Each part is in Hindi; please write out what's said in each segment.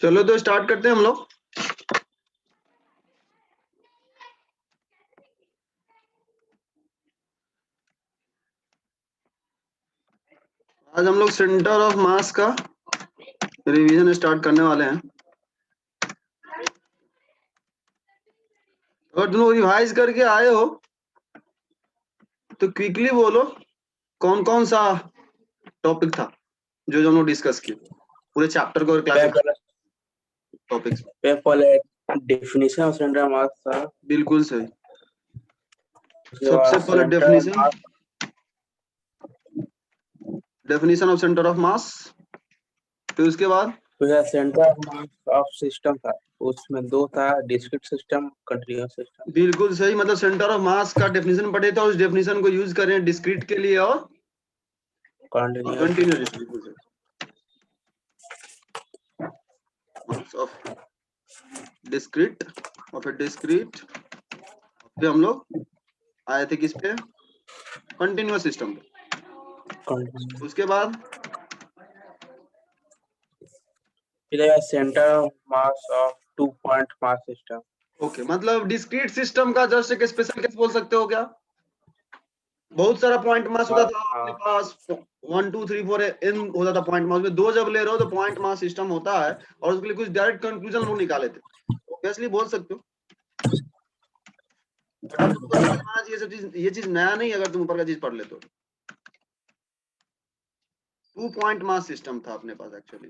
चलो तो स्टार्ट करते हैं हम लोग। आज हम लोग सेंटर ऑफ मास का रिवीजन स्टार्ट करने वाले हैं। अगर तुम लोग रिवाइज करके आए हो तो क्विकली बोलो कौन कौन सा टॉपिक था जो हम लोग डिस्कस किए पूरे चैप्टर को और class topics. Definition of centre of मास था। बिल्कुल सही। सबसे पहले डेफिनेशन ऑफ सेंटर ऑफ मास, फिर उसके बाद centre of mass of system था, उसमें दो था, डिस्क्रीट सिस्टम, कंटीन्यूअस सिस्टम। बिल्कुल सही। मतलब सेंटर ऑफ मास का डेफिनेशन पढ़े थे और उस डेफिनेशन को यूज करें डिस्क्रीट के लिए और कंटीन्यूअस। बिल्कुल सही। मास ऑफ डिस्क्रीट और फिर डिस्क्रीट, फिर हम लोग आए थे किस पे? कंटीन्यूअस सिस्टम पे। उसके बाद centre of mass of 2 point mass system. Okay, मतलब डिस्क्रीट सिस्टम का जस्ट एक स्पेशल केस बोल सकते हो क्या? बहुत सारा पॉइंट मास होता था अपने पास, 1 2 3 4 n होता था पॉइंट मास में। दो जब ले रहे हो तो पॉइंट मास सिस्टम होता है और उसके लिए कुछ डायरेक्ट कंक्लूजन लोग निकाले थे। ऑब्वियसली बोल सकते हो। ये चीज नया नहीं, अगर तुम ऊपर का चीज पढ़ लेते हो। 2 पॉइंट मास सिस्टम था अपने पास एक्चुअली।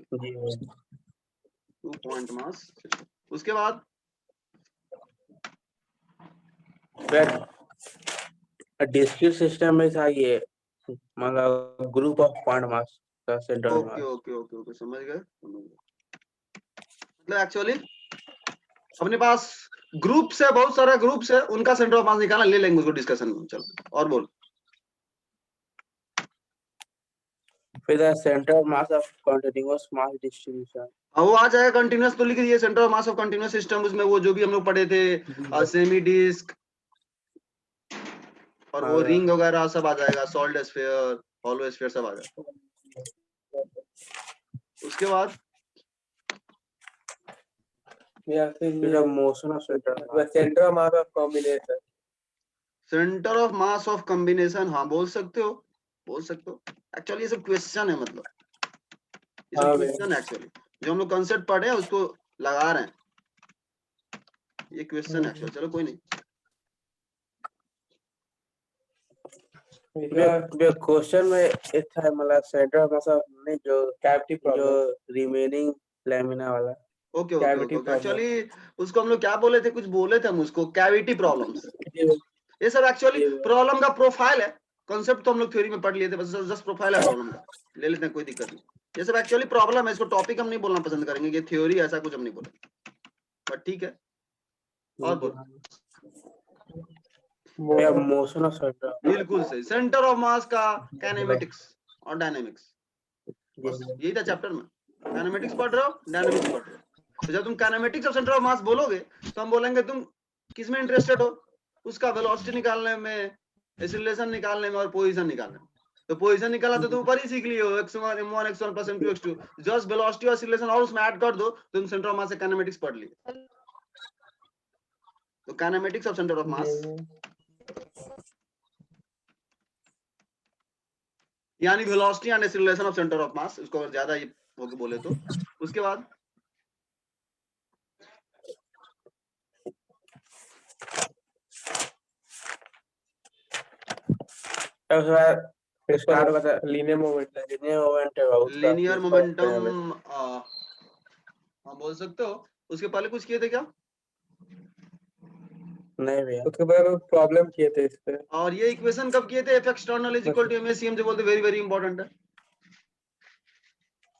2 point mass system. उसके बाद डिस्क्रीट सिस्टम में था ये, मतलब ग्रुप ऑफ पॉइंट मास का सेंटर ऑफ मास। ओके समझ गए। मतलब एक्चुअली अपने पास ग्रुप्स है, बहुत सारा ग्रुप्स है, उनका सेंटर ऑफ मास निकालना, ले लेंगे उसको डिस्कशन में। चलो और बोल। फिर centre of mass of continuous mass distribution. वो आ जाएगा कंटीन्यूअस, तो लिख दिए centre of mass of continuous system. उसमें वो जो भी हम लोग पढ़े थे सेमी डिस्क और वो रिंग वगैरह सब आ जाएगा, सॉलिड स्फीयर, हॉलो स्फीयर सब आ जाएगा। उसके बाद motion of centre of mass of combination. Centre of mass of combination, हाँ बोल सकते हो, बोल सकते हो। एक्चुअली ये सब क्वेश्चन है, मतलब ये सब क्वेश्चन है एक्चुअली। जो हम लोग कंसेप्ट पढ़े हैं उसको लगा रहे हैं, ये क्वेश्चन है एक्चुअली। चलो कोई नहीं। क्वेश्चन में एक था, मतलब सेंटर ऑफ मास में जो कैविटी प्रॉब्लम, जो रिमेनिंग लैमिना वाला। ओके एक्चुअली उसको हम लोग क्या बोले थे, कुछ बोले थे हम उसको, कैविटी प्रॉब्लम्स। ये सब एक्चुअली प्रॉब्लम का प्रोफाइल है। कॉन्सेप्ट तो हम लोग थ्योरी में पढ़ लिए थे, बस जस्ट प्रोफाइल है प्रॉब्लम का, ले लेते हैं, कोई दिक्कत नहीं। ये सब एक्चुअली प्रॉब्लम है, इसको टॉपिक हम नहीं बोलना पसंद करेंगे कि थ्योरी, ऐसा कुछ हम नहीं बोलेंगे, बट ठीक है। और बोल। मोशन ऑफ सेंटर, बिल्कुल सही। सेंटर ऑफ मास का काइनेमेटिक्स और डायनेमिक्स, बस यही था चैप्टर में। काइनेमेटिक्स पढ़ रहे हो, डायनेमिक्स पढ़ रहे हो। तो जब तुम काइनेमेटिक्स ऑफ सेंटर ऑफ मास बोलोगे तो हम बोलेंगे तुम किस में इंटरेस्टेड हो, उसका वेलोसिटी निकालने में, एक्सीलरेशन निकालने में और पोजीशन निकालने में। तो पोजीशन निकाला तो तुम ऊपर ही सीख लिए हो, x1 m1 x1 plus m2 x2। Just velocity और एक्सीलरेशन और उसमें ऐड कर दो, तुम सेंटर ऑफ मास से काइनेमेटिक्स पढ़ लिए। तो kinematics of centre of mass यानी velocity and acceleration of centre of mass, इसको अगर ज्यादा ये होके बोले तो। उसके बाद लीनियर मोमेंटम हाँ बोल सकते हो। उसके पहले कुछ किए थे क्या? नहीं भैया, उसके बाद प्रॉब्लम किए थे इस पे। और ये इक्वेशन कब किए थे? F external is equal to M A C M, जो बोलते वेरी वेरी इंपॉर्टेंट है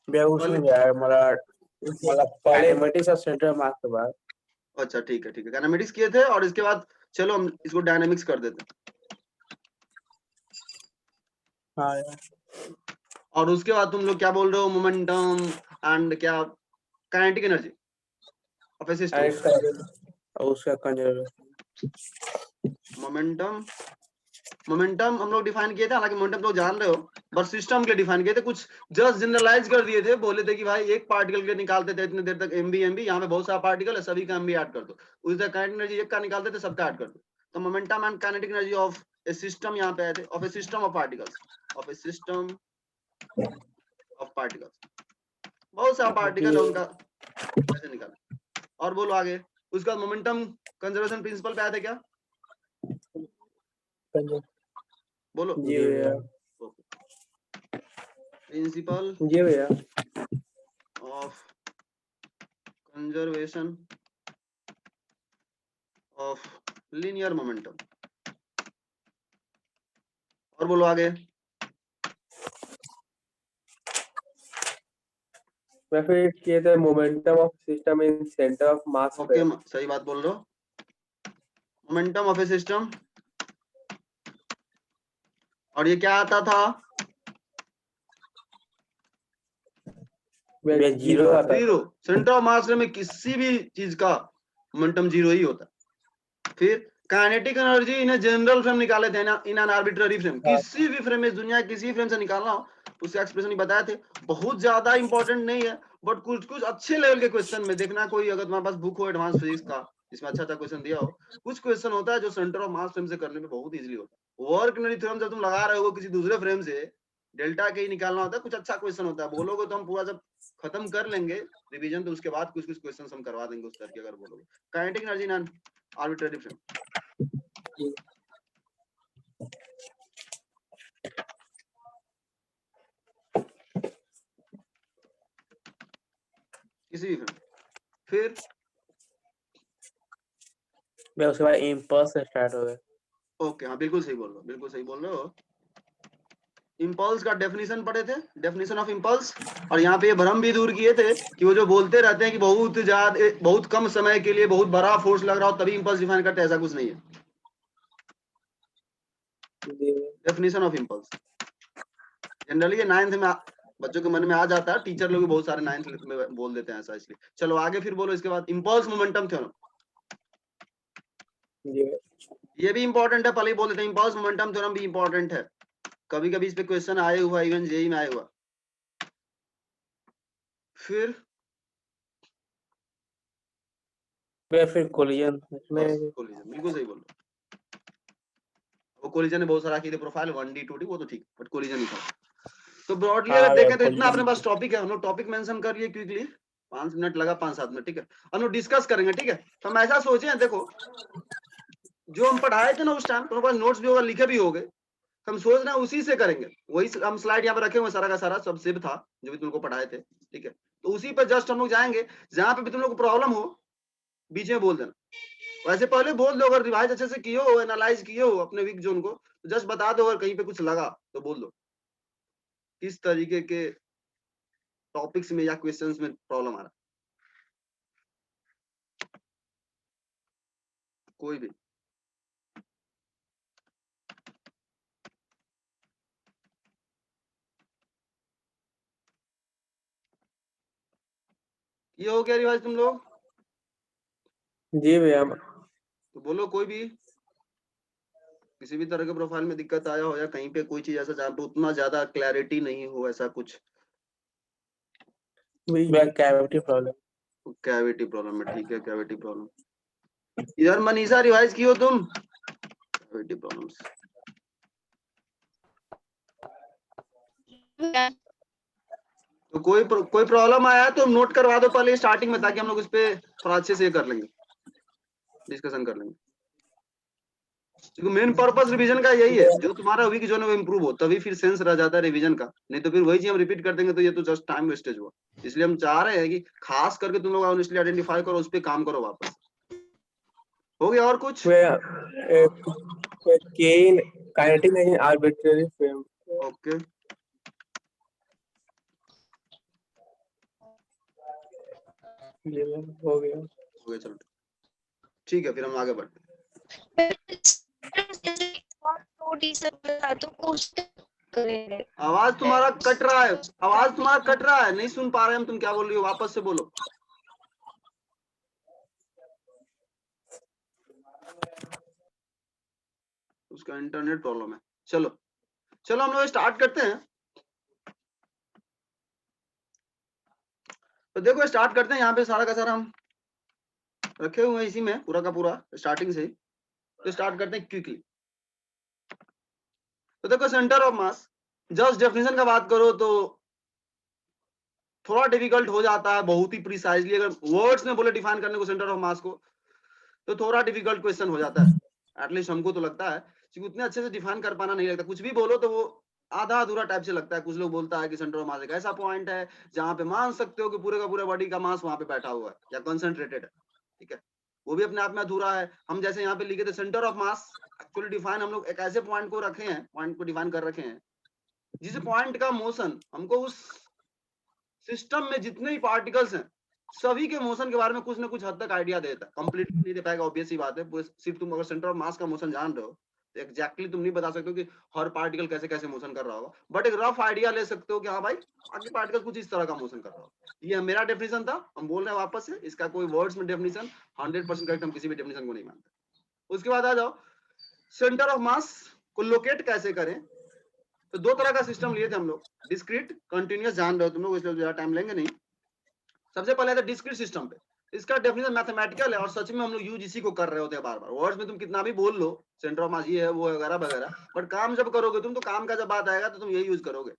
भैया। उसमें मतलब काइनेमेटिक्स और सेंटर ऑफ मास के बाद। अच्छा ठीक है काइनेमेटिक्स किए थे और इसके बाद चलो हम इसको डायनामिक्स कर देते हैं। हाँ। और उसके बाद तुम लोग क्या बोल रहे हो? मोमेंटम एंड क्या, kinetic energy of A system, उसका कंजर्वेशन, मोमेंटम मोमेंटम हम लोग डिफाइन किए थे, हालांकि मोमेंटम लोग जान रहे हो, बट सिस्टम के लिए डिफाइन किए थे, कुछ जस्ट जनरलाइज कर दिए थे, बोले थे कि भाई एक पार्टिकल के निकालते थे इतनी देर तक एमबी यहाँ पे बहुत सारा पार्टिकल है, सभी का एमबी ऐड कर दो, उस काइनेटिक एनर्जी एक का निकालते थे, सबका ऐड कर दो। तो momentum and kinetic energy of A system यहाँ पे आए थे, of A system of particles, of A system of particles, बहुत सारा पार्टिकल है उनका कैसे निकाले। और बोलो आगे, उसका मोमेंटम कंजर्वेशन प्रिंसिपल पे आए थे क्या, बोलो। जी भैया। प्रिंसिपल जी भैया। Of conservation of linear momentum. और बोलो आगे। मैं फिर किए थे momentum of system in centre of mass. Okay, सही बात बोल रहे हो, मोमेंटम ऑफ ए सिस्टम, और ये क्या आता था, जीरो आता है। जीरो। सेंटर ऑफ मास में किसी भी चीज का मोमेंटम जीरो ही होता है। फिर काइनेटिक एनर्जी इन्हें जनरल फ्रेम निकाले थे ना, इन एन आर्बिट्ररी फ्रेम, किसी भी फ्रेम में, दुनिया किसी फ्रेम से निकालना हो, उसके एक्सप्रेशन ही बताए थे। बहुत ज्यादा इंपॉर्टेंट नहीं है, बट कुछ कुछ अच्छे लेवल के क्वेश्चन में देखना, कोई अगर तुम्हारे पास बुक हो एडवांस फिजिक्स का, इसमें अच्छा अच्छा क्वेश्चन दिया हो, कुछ क्वेश्चन होता है जो सेंटर ऑफ मास फ्रेम से करने में बहुत इजीली होता है। वर्क एनर्जी थ्योरम जब तुम लगा रहे हो किसी दूसरे फ्रेम से, डेल्टा के ही निकालना होता है, कुछ अच्छा क्वेश्चन होता है, बोलोगे तो हम पूरा जब खत्म कर लेंगे रिवीजन, तो उसके बाद कुछ कुछ क्वेश्चन हम करवा देंगे उस तरह के, अगर बोलोगे। Kinetic energy in an arbitrary frame, किसी भी फ्रेम। फिर उसके बाद इम्पल्स स्टार्ट हो गए। ओके, हाँ बिल्कुल सही बोल रहे हो, बिल्कुल सही बोल रहे हो। इम्पल्स का डेफिनेशन पढ़े थे, डेफिनेशन ऑफ इम्पल्स, और यहाँ पे ये भ्रम भी दूर किए थे कि वो जो बोलते रहते हैं कि बहुत ज्यादा, बहुत कम समय के लिए बहुत बड़ा फोर्स लग रहा हो तभी इम्पल्स डिफाइन करते हैं, ऐसा कुछ नहीं है। Definition of impulse generally 9th में बच्चों के मन में आ जाता है, टीचर लोग भी बहुत सारे 9th में बोल देते हैं ऐसा, इसलिए। चलो आगे फिर बोलो इसके बाद, इम्पल्स मोमेंटम थ्योरम, ये भी इंपॉर्टेंट है, पहले ही बोल देते हैं, इम्पल्स मोमेंटम थ्योरम भी इंपॉर्टेंट है, कभी कभी इस पे क्वेश्चन आए हुआ, इवन जेई में आया हुआ। फिर कोलिजन, कोलिजन, बिल्कुल सही बोल रहे हो, वो कोलिजन में बहुत सारा की प्रोफाइल 1D 2D, वो तो ठीक, बट कोलिजन ही था। तो ब्रॉडली अगर देखें तो इतना अपने पास टॉपिक है, हम लोग टॉपिक मेंशन कर लिए क्विकली, 5 मिनट लगा, 5-7 मिनट, ठीक है, हम लोग डिस्कस करेंगे, ठीक है। तो हम ऐसा सोचे हैं, देखो जो हम पढ़ाए थे ना उस टाइम, तुम्हारे पास नोट्स भी होगा, लिखे भी होगे, हम सोच रहे हैं उसी से करेंगे, वही हम स्लाइड यहाँ पे रखे हुए, सारा का सारा सब सेव था जो भी तुमको पढ़ाए थे, ठीक है। तो उसी पर जस्ट हम लोग जाएंगे, जहां पे भी तुम लोग को प्रॉब्लम हो बीच में बोल देना, वैसे पहले बोल दो, अगर रिवाइज अच्छे से किए हो, एनालाइज किए हो अपने वीक जोन को, तो जस्ट बता दो, अगर कहीं पे कुछ लगा तो बोल दो किस तरीके के टॉपिक्स में या क्वेश्चंस में प्रॉब्लम आ रहा है, कोई भी। ये हो गया रिवाइज तुम लोग? जी भैया। तो बोलो कोई भी किसी भी तरह के प्रोफाइल में दिक्कत आया हो, या कहीं पे कोई चीज ऐसा जहाँ पे उतना ज्यादा क्लैरिटी नहीं हो, ऐसा कुछ। Cavity problem. कैविटी प्रॉब्लम है, ठीक है, कैविटी प्रॉब्लम। इधर मनीषा रिवाइज की हो तुम? कैविटी प्रॉब्लम्स, तो कोई प्रॉब्लम आया तो नोट करवा दो पहले स्टार्टिंग में, ताकि हम लोग इस पे थोड़ा अच्छे से कर लेंगे, डिस्कशन कर लेंगे। क्योंकि मेन पर्पस रिवीजन का यही है, जो तुम्हारा वीक जो है वो इम्प्रूव हो, तभी फिर सेंस रह जाता है रिवीजन का, नहीं तो फिर वही चीज हम रिपीट कर देंगे तो ये तो जस्ट टाइम वेस्टेज हुआ। इसलिए हम चाह रहे हैं कि खास करके तुम लोग ऑनेस्टली आइडेंटिफाई करो, उस पर काम करो वापस। हो गया और कुछ? काइनेटिक नहीं, आर्बिट्ररी फ्रेम। ओके, हो गया। चलो ठीक है, फिर हम आगे बढ़ते हैं। आवाज तुम्हारा कट रहा है, आवाज तुम्हारा कट रहा है, नहीं सुन पा रहे हम, तुम क्या बोल रही हो, वापस से बोलो। उसका उसका इंटरनेट प्रॉब्लम है। चलो हम लोग स्टार्ट करते हैं। तो देखो स्टार्ट करते हैं, यहाँ पे सारा का सारा हम रखे हुए हैं इसी में पूरा का पूरा स्टार्टिंग से ही। तो स्टार्ट करते हैं क्विकली। तो देखो centre of mass, just definition का बात करो तो थोड़ा डिफिकल्ट हो जाता है बहुत ही प्रिसाइजली, अगर वर्ड्स में बोले डिफाइन करने को सेंटर ऑफ मास को तो थोड़ा डिफिकल्ट क्वेश्चन हो जाता है, एटलीस्ट हमको तो लगता है, क्योंकि उतने अच्छे से डिफाइन कर पाना नहीं लगता। कुछ भी बोलो तो वो आधा अधूरा टाइप से लगता है। कुछ लोग बोलता है कि सेंटर ऑफ मास एक ऐसा पॉइंट है जहां पे मान सकते हो कि पूरे का पूरा बॉडी का मास वहां पे बैठा हुआ है या कंसंट्रेटेड है, ठीक है, वो भी अपने आप में अधूरा है। हम जैसे यहाँ पे लिखे थे centre of mass, actually define हम लोग एक ऐसे पॉइंट को रखे हैं, पॉइंट को डिफाइन कर रखे हैं जिस पॉइंट का मोशन हमको उस सिस्टम में जितने भी पार्टिकल्स हैं सभी के मोशन के बारे में कुछ ना कुछ हद तक आइडिया देता है। कंप्लीटली नहीं दे पाएगा, ऑब्वियस ही बात है। सिर्फ तुम अगर सेंटर ऑफ मास का मोशन जान रहे हो तो एग्जैक्टली तुम नहीं बता सकते हो कि हर पार्टिकल कैसे कैसे मोशन कर रहा होगा, बट एक रफ आइडिया ले सकते हो कि हाँ भाई बाकी पार्टिकल कुछ इस तरह का मोशन कर रहा होगा। ये मेरा डेफिनेशन था, हम बोल रहे हैं वापस से, इसका कोई वर्ड्स में डेफिनेशन 100% करेक्ट हम किसी भी डेफिनेशन को नहीं मानते। उसके बाद आ जाओ सेंटर ऑफ मास को लोकेट कैसे करें। तो दो तरह का सिस्टम लिए थे हम लोग, डिस्क्रीट, कंटिन्यूअस, जान रहे हो तुम लोग इसलिए ज्यादा टाइम लेंगे नहीं। सबसे पहले था डिस्क्रीट सिस्टम पे, इसका डेफिनेशन मैथमेटिकल है और सच में हम लोग यूज इसी को कर रहे होते हैं बार बार। वर्ड्स में तुम कितना भी बोल लो सेंटर ऑफ मास ये है वो है वगैरह वगैरह, बट काम जब करोगे तुम तो काम का जब बात आएगा तो तुम यही यूज करोगे,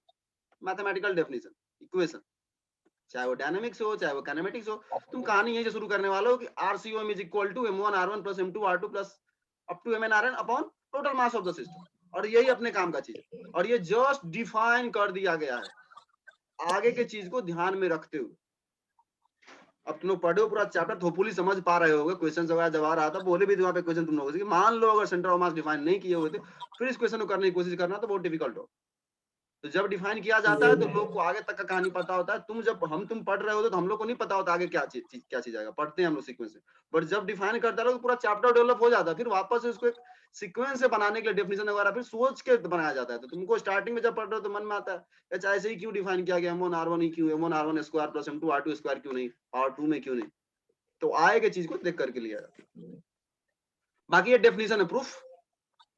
मैथमेटिकल डेफिनेशन, इक्वेशन, चाहे वो डायनामिक्स हो चाहे वो काइनेमेटिक्स हो। तुम कहानी यही से शुरू करने वाले हो कि RCOM is equal to M1R1 plus M2R2 plus up to MNRN upon total mass of the system, और यही अपने काम का चीज है। और ये जस्ट डिफाइन कर दिया गया है आगे के चीज को ध्यान में रखते हुए। अब तुम लोग पढ़े हो पूरा चैप्टर, थोपुली समझ पा रहे होगे, क्वेश्चन वगैरह जब आ रहा था बोले भी वहां पे क्वेश्चन तुम लोगों से कि मान लो अगर सेंटर ऑफ मास डिफाइन नहीं किए हुए थे फिर इस क्वेश्चन को करने की कोशिश करना तो बहुत डिफिकल्ट हो। तो जब डिफाइन किया जाता है तो लोग को आगे तक का कहानी पता होता है। तुम जब तुम पढ़ रहे होते तो हम लोग को नहीं पता होता आगे क्या चीज आएगा, पढ़ते हैं हम लोग सीक्वेंस में, बट जब डिफाइन करता है तो पूरा चैप्टर डेवलप हो जाता है, फिर वापस से उसको एक सीक्वेंस से बनाने के लिए डेफिनेशन वगैरह फिर सोच के बनाया जाता है। तो तुमको स्टार्टिंग में जब पढ़ रहे हो तो मन में आता है अच्छा ऐसे ही क्यों डिफाइन किया गया, M1R1 ही क्यों, M1R1 square plus M2R2 square क्यों नहीं, R2 में क्यों नहीं। तो आए के चीज को देख करके लिया जाता है। बाकी ये डेफिनेशन है, प्रूफ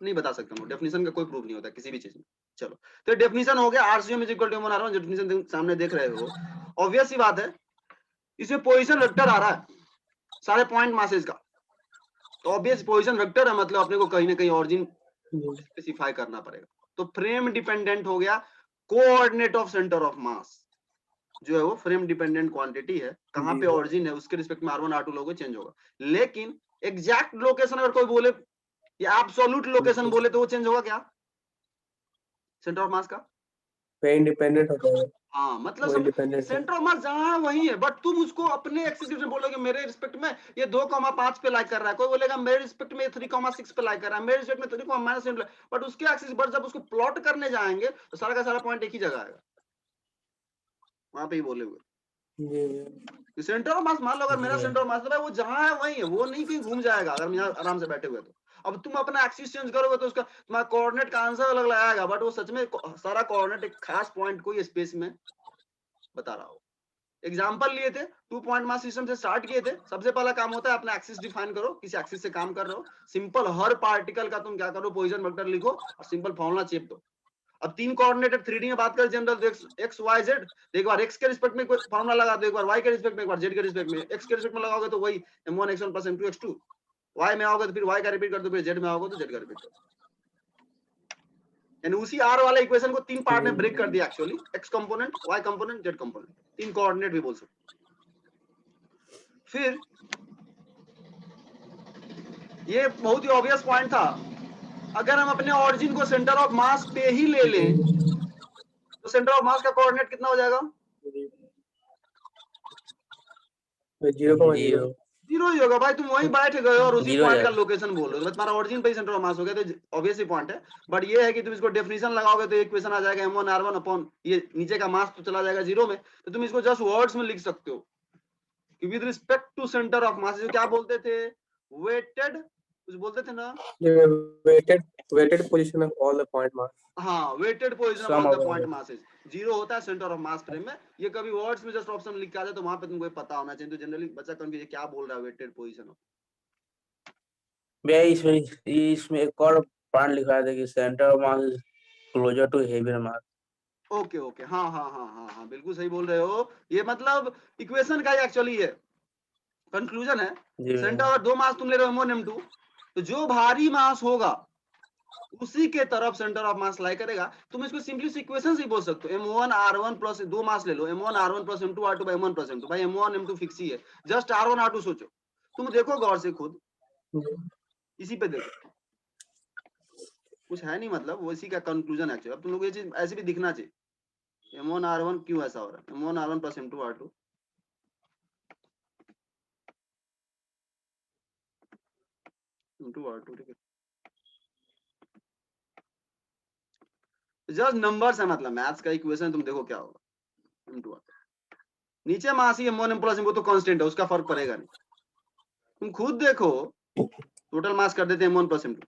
नहीं बता सकता हूँ, डेफिनेशन का कोई प्रूफ नहीं होता किसी भी चीज में। चलो तो डेफिनेशन हो गया, RCOM is equal to M1R1, definition सामने देख रहे हो, ऑब्वियस सी बात है। इसमें पोजीशन वेक्टर आ रहा है सारे पॉइंट मासेस का, तो ऑब्वियस पोजीशन वेक्टर है मतलब अपने को कहीं ना कहीं ऑरिजिन स्पेसिफाई करना पड़ेगा। तो फ्रेम डिपेंडेंट हो गया, कोऑर्डिनेट ऑफ सेंटर ऑफ मास जो है वो फ्रेम डिपेंडेंट क्वांटिटी है, कहां पे ऑरिजिन है उसके रिस्पेक्ट में R1 R2 लोगो चेंज होगा। लेकिन एग्जैक्ट लोकेशन अगर कोई बोले या एब्सोल्यूट लोकेशन बोले तो वो चेंज होगा क्या, सेंटर ऑफ मास का इंडिपेंडेंट होता है। हाँ मतलब सेंटर ऑफ मास जहां वही है, बट तुम उसको अपने एक्सिस में बोलोगे मेरे रिस्पेक्ट में ये 2,5 पे लाइक कर रहा है, कोई बोलेगा मेरे रिस्पेक्ट में 3,6 पे लाइक कर रहा है, मेरे रिस्पेक्ट में 3,-, बट उसके एक्सिस पर जब उसको प्लॉट करने जाएंगे तो सारा का सारा पॉइंट एक ही जगह आएगा, वहां पे ही बोले हुए सेंटर ऑफ मास। मान लो अगर मेरा सेंटर ऑफ मास है वो जहां है वही है, वो नहीं कहीं घूम जाएगा अगर यहाँ आराम से बैठे हुए तो। अब तुम अपना एक्सिस चेंज करोगे तो उसका तुम्हारा कोऑर्डिनेट का आंसर अलग लगाएगा, बट वो सच में सारा कोऑर्डिनेट एक खास पॉइंट को स्पेस में बता रहा हो। एग्जांपल लिए थे 2 पॉइंट मास सिस्टम से स्टार्ट किए थे। सबसे पहला काम होता है अपना एक्सिस डिफाइन करो, किस एक्सिस से काम कर रहे हो, सिंपल हर पार्टिकल का तुम क्या करो पोजीशन वेक्टर लिखो और सिंपल फॉर्मूला चेप दो। अब 3 कोऑर्डिनेटेड 3D में बात करें जनरल x y z, एक बार x के रिस्पेक्ट में कोई फॉर्मूला लगा दो, एक बार y के रिस्पेक्ट में, एक बार z के रिस्पेक्ट में। x के रिस्पेक्ट में लगाओगे तो वही m1 x1 plus m2 x2, y में आओगे तो फिर y का रिपीट कर दो, फिर z में आओगे तो z का रिपीट कर दो। यानी उसी r वाले इक्वेशन को 3 पार्ट में ब्रेक कर दिया actually, x component, y component, z component, 3 coordinate भी बोल सकते। फिर ये बहुत ही ऑब्वियस पॉइंट था, अगर हम अपने ऑरिजिन को सेंटर ऑफ मास पे ही ले लें तो सेंटर ऑफ मास का कोऑर्डिनेट कितना हो जाएगा, 0,0 जीरो ही होगा भाई। तुम वहीं बैठ गए और उसी पॉइंट का लोकेशन बोल रहे हो, तुम्हारा ऑरिजिन पे ही सेंटर ऑफ मास हो गया, तो ऑब्वियस ही पॉइंट है। बट ये है कि तुम इसको डेफिनेशन लगाओगे तो इक्वेशन आ जाएगा M1R1 अपॉन ये नीचे का मास तो चला जाएगा 0 में, तो तुम इसको जस्ट वर्ड्स में लिख सकते हो कि with respect to centre of mass क्या बोलते थे, वेटेड कुछ बोलते थे ना, weighted position of all the point mass. हाँ weighted position of all the point masses 0 होता है सेंटर ऑफ मास फ्रेम में। ये कभी वर्ड्स में जस्ट ऑप्शन लिख के आ जाए तो वहां पे तुमको पता होना चाहिए, तो जनरली बच्चा कंफ्यूज क्या बोल रहा है वेटेड पोजीशन ऑफ। इसमें एक और पॉइंट लिखा था कि centre of mass is closer to heavier mass. Okay okay, हाँ हाँ हाँ हाँ हाँ, बिल्कुल सही बोल रहे हो। ये मतलब इक्वेशन का ही एक्चुअली है कंक्लूजन है। जी सेंटर और दो मास तुम ले रहे हो M1 M2, तो जो भारी मास होगा उसी के तरफ सेंटर ऑफ मास लाई करेगा। तुम इसको सिंपली इक्वेशन से ही बोल सकते हो, M1 R1 प्लस दो मास ले लो, M1 R1 plus M2 R2 by M1 plus M2। भाई M1 M2 फिक्स ही है, जस्ट R1 R2 सोचो। तुम देखो गौर से खुद, इसी पे देखो, कुछ है नहीं, मतलब वो इसी का कंक्लूजन है एक्चुअली। अब तुम लोग ये चीज ऐसे भी दिखना चाहिए, M1 R1 क्यों ऐसा हो रहा है, M1 R1 plus M2 R2, M2 R2, ठीक है। जस्ट नंबर्स है, मतलब मैथ्स का इक्वेशन तुम देखो क्या होगा। M2 R2 नीचे मास ही M1 M प्लस M2 तो कांस्टेंट है, उसका फर्क पड़ेगा नहीं। तुम खुद देखो, टोटल मास कर देते हैं M1 प्लस M2।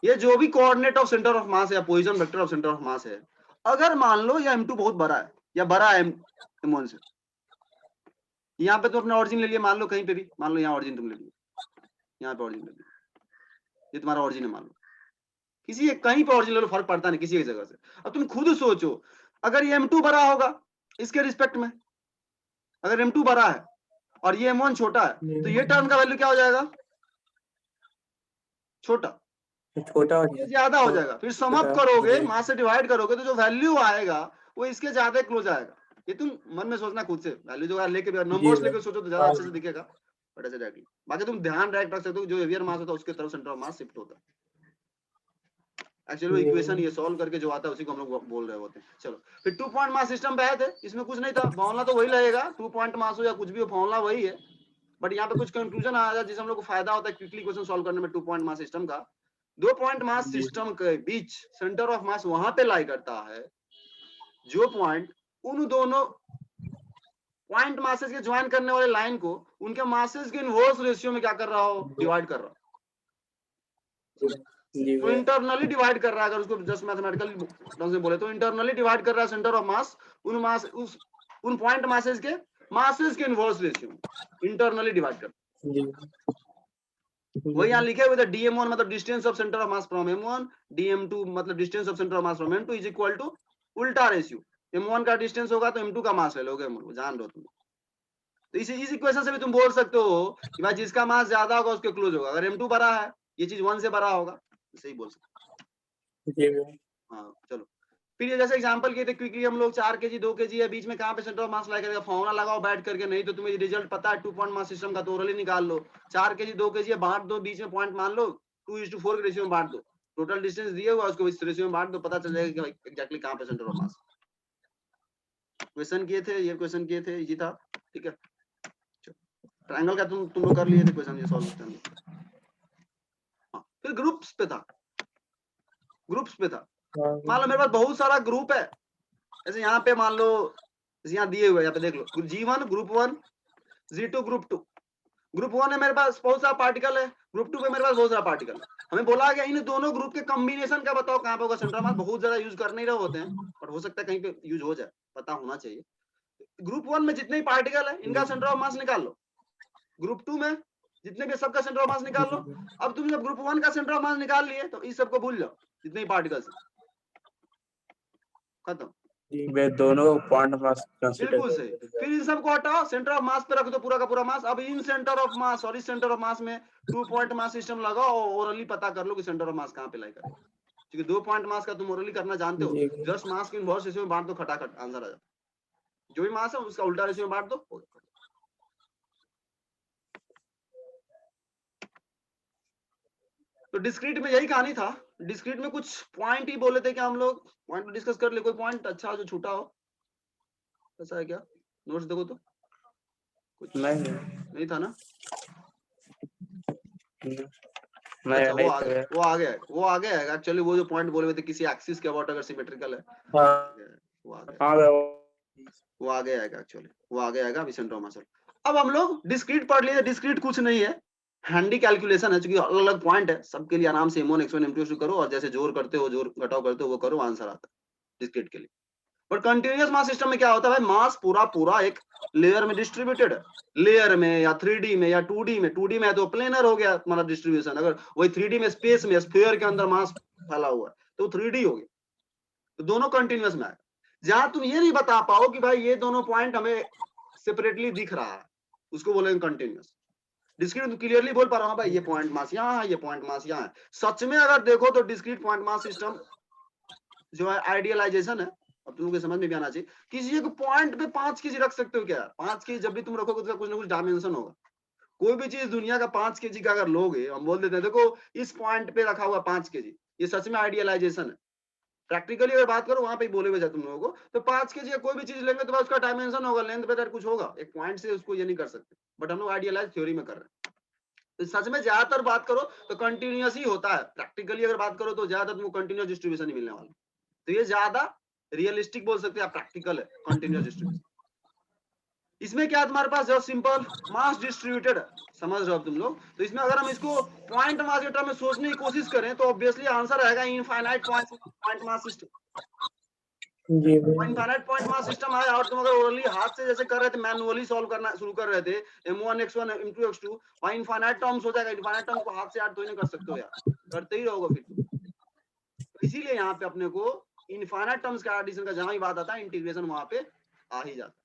ये जो भी कोऑर्डिनेट ऑफ सेंटर ऑफ मास है या position vector of centre of मास है, अगर मान लो ये M2 बहुत बड़ा है या बड़ा है M1 से, यहाँ पे तो अपना ऑरिजिन ले लिया, मान लो कहीं पे भी, मान लो यहाँ ऑरिजिन तुम ले लिया, यहाँ पे ऑरिजिन ले लिया, ये तुम्हारा ऑरिजिन है मान लो, किसी कहीं पे ऑरिजिन ले लो, फर्क पड़ता नहीं किसी एक जगह से। अब तुम खुद सोचो, अगर ये M2 बड़ा होगा इसके रिस्पेक्ट में, अगर M2 बड़ा है और ये M1 छोटा है, तो ये टर्म का वैल्यू क्या हो जाएगा, छोटा, छोटा हो ये ज्यादा हो जाएगा। फिर सम अप करोगे, मास से डिवाइड करोगे, तो जो वैल्यू आएगा वो इसके ज्यादा क्लोज आएगा। ये तुम मन में सोचना खुद से, वैल्यू जो लेके नंबर्स लेके सोचो तो ज्यादा अच्छे से दिखेगा, बट ऐसे डायरेक्टली। बाकी तुम ध्यान रख सकते हो, जो हेवियर मास होता है उसके तरफ सेंटर ऑफ मास शिफ्ट होता है। एक्चुअली इक्वेशन ये सॉल्व करके जो आता है उसी को हम लोग बोल रहे होते हैं। चलो फिर 2 पॉइंट मास सिस्टम पे आए थे, इसमें कुछ नहीं था, फॉर्मूला तो वही लगेगा, 2 पॉइंट मास हो या कुछ भी हो, फॉर्मूला वही है। बट यहाँ पे कुछ कंक्लूजन आ जाता है जिससे हम लोग को फायदा होता है क्विकली क्वेश्चन सॉल्व करने में 2 पॉइंट मास सिस्टम का। 2 पॉइंट मास सिस्टम के बीच सेंटर ऑफ मास वहां पे लाई करता है जो पॉइंट उन दोनों पॉइंट मासेस के ज्वाइन करने वाले लाइन को उनके मासेस के इनवर्स रेशियो में क्या कर रहा हो, डिवाइड कर रहा हो। तो इंटरनली डिवाइड कर रहा है, अगर उसको जस्ट मैथमेटिकली ढंग से बोले तो इंटरनली डिवाइड कर रहा है सेंटर ऑफ मास उन पॉइंट मासेस के इनवर्स रेशियो इंटरनली डिवाइड कर। वही यहाँ लिखे हुए थे, DM1 मतलब distance of centre of mass from M1, DM2 मतलब distance of centre of mass from M2 is equal to उल्टा रेशियो। M1 का डिस्टेंस होगा तो M2 का मास ले लोगे, जान लो तुम। तो इस इक्वेशन से भी तुम बोल सकते हो कि भाई जिसका मास ज्यादा होगा उसके क्लोज होगा, अगर M2 बड़ा है ये चीज 1 से बड़ा होगा, सही बोल सकते। हाँ चलो, फिर ये जैसे एग्जांपल किए थे क्विकली हम लोग, 4 kg 2 kg है, बीच में कहाँ पे सेंटर ऑफ मास लाई करेगा, फॉर्मूला लगाओ बैठ करके, नहीं तो तुम्हें रिजल्ट पता है 2 पॉइंट मास सिस्टम का, तो ओरली निकाल लो। 4 kg 2 kg है, बांट दो, बीच में पॉइंट मान लो 2:4 के रेशियो में बांट दो, टोटल डिस्टेंस दिया हुआ उसको इस रेशियो में बांट दो, पता चल जाएगा कि एग्जैक्टली कहाँ पे सेंटर ऑफ मास। क्वेश्चन किए थे, ये क्वेश्चन किए थे, इजी था, ठीक है। ट्रायंगल का तुम लोग कर लिए थे क्वेश्चन, ये सॉल्व करते हैं। फिर ग्रुप्स पे था, मान लो मेरे पास बहुत सारा ग्रुप है, जैसे यहाँ पे मान लो यहाँ दिए हुए, यहाँ पे देख लो G1 group 1, G2 group 2। Group 1 है मेरे पास बहुत सारा पार्टिकल है, ग्रुप 2 पे मेरे पास बहुत सारा पार्टिकल है। हमें बोला गया इन दोनों ग्रुप के कॉम्बिनेशन का बताओ कहाँ पे होगा सेंटर मास। बहुत ज्यादा यूज कर नहीं रहे होते हैं, पर हो सकता है कहीं पे यूज हो जाए, पता होना चाहिए। ग्रुप 1 में जितने भी पार्टिकल है इनका सेंटर ऑफ मास निकाल लो, ग्रुप 2 में जितने भी सबका सेंटर ऑफ मास निकाल लो। अब तुम जब ग्रुप 1 का सेंटर ऑफ मास निकाल लिए तो इस सबको भूल जाओ, जितने भी पार्टिकल्स खत्म, दोनों पॉइंट मास बिल्कुल सही। फिर इन सबको हटाओ, सेंटर ऑफ मास पे रख दो पूरा का पूरा मास। अब इन सेंटर ऑफ मास और इस सेंटर ऑफ मास में 2 पॉइंट मास सिस्टम लगाओ और ओरली पता कर लो कि सेंटर ऑफ मास कहाँ पे लाई करेगा, क्योंकि 2 पॉइंट मास का तुम ओरली करना जानते हो, जस्ट मास के इनवर्स रेशियो में बांट दो, खटाखट आंसर आ जाता है। जो भी मास है उसका उल्टा रेशियो में बांट दो। तो डिस्क्रीट में यही कहानी था। डिस्क्रीट में कुछ पॉइंट ही बोले थे कि हम लोग पॉइंट डिस्कस कर ले, कोई पॉइंट अच्छा जो छूटा हो, ऐसा है क्या? नोट्स देखो तो कुछ नहीं था ना, अच्छा वो आ गया है एक्चुअली। वो जो पॉइंट बोले हुए थे किसी एक्सिस के अबाउट अगर सिमेट्रिकल है, वो आ गया है एक्चुअली, वो आ गया है अभी सेंटर ऑफ मास। अब हम लोग डिस्क्रीट पढ़ लिए। डिस्क्रीट कुछ नहीं है, हैंडी कैलकुलेशन है, क्योंकि अलग अलग पॉइंट है, सबके लिए आराम से M1 X1 M2 करो और जैसे जोड़ करते हो जोड़ घटाव करते हो वो करो, आंसर आता है डिस्क्रीट के लिए। पर कंटिन्यूअस मास सिस्टम में क्या होता है भाई, मास पूरा एक लेयर में डिस्ट्रीब्यूटेड है, लेयर में या 3D में या 2D में। 2D में है तो प्लेनर हो गया मतलब डिस्ट्रीब्यूशन, अगर वही 3D में स्पेस में स्फीयर के अंदर मास फैला हुआ है तो 3D हो गया। तो दोनों कंटिन्यूअस में है। जहां तुम ये नहीं बता पाओ कि भाई ये दोनों पॉइंट हमें सेपरेटली दिख रहा है, उसको बोलेंगे कंटिन्यूअस। डिस्क्रीट तुम क्लियरली बोल पा रहा हूँ भाई ये पॉइंट मास यहाँ है, ये पॉइंट मास यहाँ है। सच में अगर देखो तो डिस्क्रीट पॉइंट मास सिस्टम जो है आइडियलाइजेशन है, अब तुम लोग समझ में भी आना चाहिए। किसी एक पॉइंट पे 5 केजी रख सकते हो क्या? 5 केजी जब भी तुम रखोगे तो कुछ ना कुछ डायमेंशन होगा। कोई भी चीज दुनिया का 5 केजी का अगर लोगे, हम बोल देते हैं देखो इस पॉइंट पे रखा हुआ 5 केजी, ये सच में आइडियलाइजेशन है। प्रैक्टिकली अगर बात करो वहां पे बोले हुए तुम लोगों को, तो 5 केजी या कोई भी चीज लेंगे तो उसका डायमेंशन होगा, लेंथ पे कुछ होगा, एक पॉइंट से उसको ये नहीं कर सकते। बट हम लोग आइडियलाइज थ्योरी में कर रहे हैं। तो सच में ज्यादातर बात करो तो कंटिन्यूअस ही होता है। प्रैक्टिकली अगर बात करो तो ज्यादा तुमको कंटिन्यूअस डिस्ट्रीब्यूशन ही मिलने वाला। तो ये ज्यादा रियलिस्टिक बोल सकते हैं, प्रैक्टिकल है कंटिन्यूअस डिस्ट्रीब्यूशन। इसमें क्या तुम्हारे पास जो सिंपल मास डिस्ट्रीब्यूटेड है, समझ रहे हो तुम लोग? तो इसमें अगर हम इसको पॉइंट मास के टर्म में सोचने की कोशिश करें तो ऑब्वियसली आंसर आएगा इनफाइनाइट पॉइंट मास सिस्टम। जी भैया। इनफाइनाइट पॉइंट मास सिस्टम आया और तुम अगर ओरली हाथ से जैसे कर रहे थे, मैनुअली सॉल्व करना शुरू कर रहे थे, m1 x1 m2 x2, वहां इनफाइनाइट टर्म्स हो जाएगा। इनफाइनाइट टर्म को हाथ से याद तो नहीं कर सकते हो यार, करते ही रहोगे फिर तुम। तो इसीलिए यहाँ पे अपने को इनफाइनाइट टर्म्स का एडिशन का जहां भी बात आता है, इंटीग्रेशन वहां पे आ ही जाता है।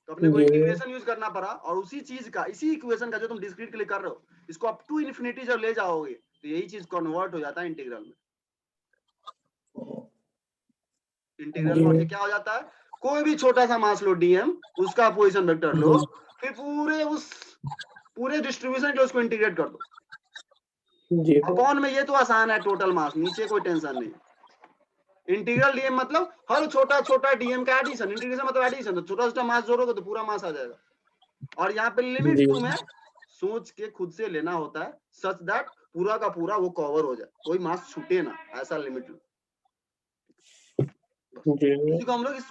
तो अपने को जी भैया। इंटीग्रेशन यूज करना पड़ा, और उसी चीज का, इसी इक्वेशन का जो तुम डिस्क्रीट के लिए कर रहे हो, इसको अप टू इन्फिनिटी जब ले जाओगे तो यही चीज कन्वर्ट हो जाता है इंटीग्रल में। इंटीग्रल जी में भैया। क्या हो जाता है, कोई भी छोटा सा मास लो डीएम, उसका पोजीशन वेक्टर लो, फिर पूरे डिस्ट्रीब्यूशन के उसको इंटीग्रेट कर दो। जी भैया। अपॉन में ये तो आसान है, टोटल मास, नीचे कोई टेंशन नहीं। इंटीग्रल डीएम मतलब हर छोटा छोटा डीएम का एडिशन, इंटीग्रेशन मतलब एडिशन, तो छोटा छोटा मास जोड़ोगे तो पूरा मास आ जाएगा। और यहाँ पे लिमिट जी तुम्हें सोच के खुद से लेना होता है, सच दैट पूरा का पूरा वो कवर हो जाए, कोई मास छूटे ना, ऐसा लिमिट लो। जी भैया। इसी को हम लोग इस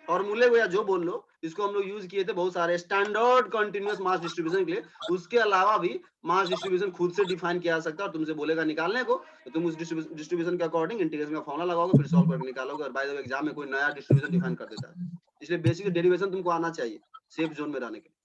फॉर्मूले को या जो बोल लो, इसको हम लोग यूज किए थे बहुत सारे स्टैंडर्ड कंटिन्यूअस मास डिस्ट्रीब्यूशन के लिए। उसके अलावा भी मास डिस्ट्रीब्यूशन खुद से डिफाइन किया जा सकता है, और तुमसे बोलेगा निकालने को तो तुम उस डिस्ट्रीब्यूशन के अकॉर्डिंग इंटीग्रेशन का फॉर्मूला लगाओगे, फिर सॉल्व करके निकालोगे। और बाय द वे एग्जाम में कोई नया डिस्ट्रीब्यूशन डिफाइन कर देता है, इसलिए बेसिक डेरिवेशन तुमको आना चाहिए सेफ जोन में रहने के लिए,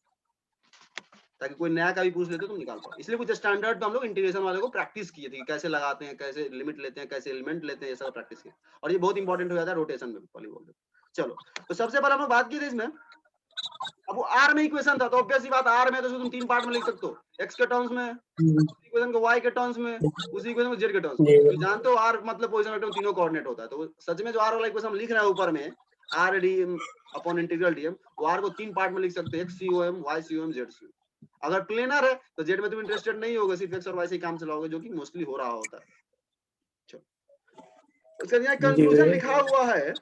ताकि कोई नया का भी पूछ लेते तुम निकाल पाओ। इसलिए कुछ स्टैंडर्ड पे हम लोग इंटीग्रेशन वाले को प्रैक्टिस किए थे कि कैसे लगाते हैं, कैसे लिमिट लेते हैं, कैसे एलिमेंट लेते हैं, ये सब प्रैक्टिस किया। और ये बहुत इंपॉर्टेंट हो जाता है रोटेशन में वॉलीबॉल में। चलो, तो सबसे पहले हम लोग बात की थी इसमें, अब वो आर में इक्वेशन था, तो ऑब्वियस सी बात आर में तो तुम 3 पार्ट में लिख सकते हो, एक्स के टर्म्स में, इक्वेशन को वाई के टर्म्स में, उसी इक्वेशन को जेड के टर्म्स में। जी तो भैया। जानते हो आर मतलब पोजीशन वेक्टर में तीनों कोऑर्डिनेट होता है। तो सच में जो आर वाला इक्वेशन हम लिख रहे हैं ऊपर में, R DM upon integral DM, वो आर को 3 पार्ट में लिख सकते हैं, X COM, Y COM, Z COM. अगर प्लेनर है तो जेड में तुम इंटरेस्टेड नहीं होगे, सिर्फ एक्स और वाई से काम चलाओगे, जो कि मोस्टली हो रहा होता है। उसका यहाँ जी कंक्लूजन भैया। लिखा हुआ है,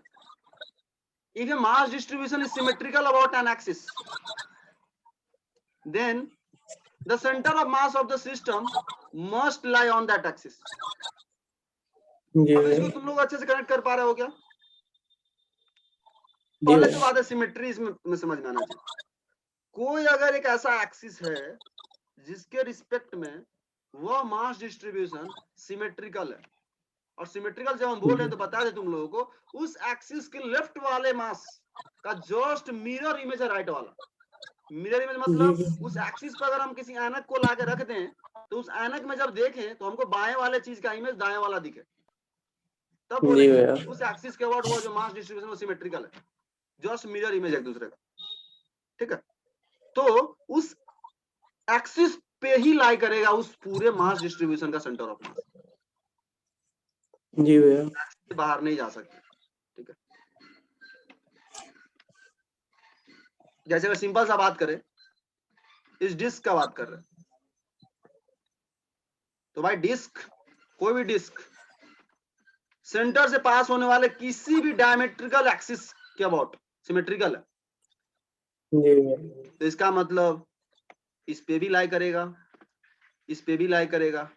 if a mass distribution is symmetrical about an axis, then the center of mass of the system must lie on that axis. जी अब भैया। इसको तुम लोग अच्छे से कनेक्ट कर पा रहे हो क्या? जी पहले भैया। तो बात है सिमेट्री, इसमें समझ में आना चाहिए। कोई अगर एक ऐसा एक्सिस है जिसके रिस्पेक्ट में वह मास डिस्ट्रीब्यूशन सिमेट्रिकल है, और सिमेट्रिकल जब हम बोल रहे हैं तो बता दे तुम लोगों को, उस एक्सिस के लेफ्ट वाले मास का जस्ट मिरर इमेज है राइट वाला। मिरर इमेज मतलब उस एक्सिस पर अगर हम किसी ऐनक को लाके रख दें तो उस ऐनक में जब देखें तो हमको बाएं वाले चीज का इमेज दाएं वाला दिखे, तब जी बोले भैया। उस एक्सिस के अबाउट वो जो मास डिस्ट्रीब्यूशन वो सिमेट्रिकल है, जस्ट मिरर इमेज एक दूसरे का। ठीक है, तो उस एक्सिस पे ही लाई करेगा उस पूरे मास डिस्ट्रीब्यूशन का सेंटर ऑफ मास, जी भैया। बाहर नहीं जा सकते। ठीक है, जैसे अगर सिंपल सा बात करें, इस डिस्क का बात कर रहे हैं, तो भाई डिस्क, कोई भी डिस्क सेंटर से पास होने वाले किसी भी डायमेट्रिकल एक्सिस के अबाउट सिमेट्रिकल है। जी भैया। तो इसका मतलब इस पे भी लाई करेगा, इस पे भी लाई करेगा,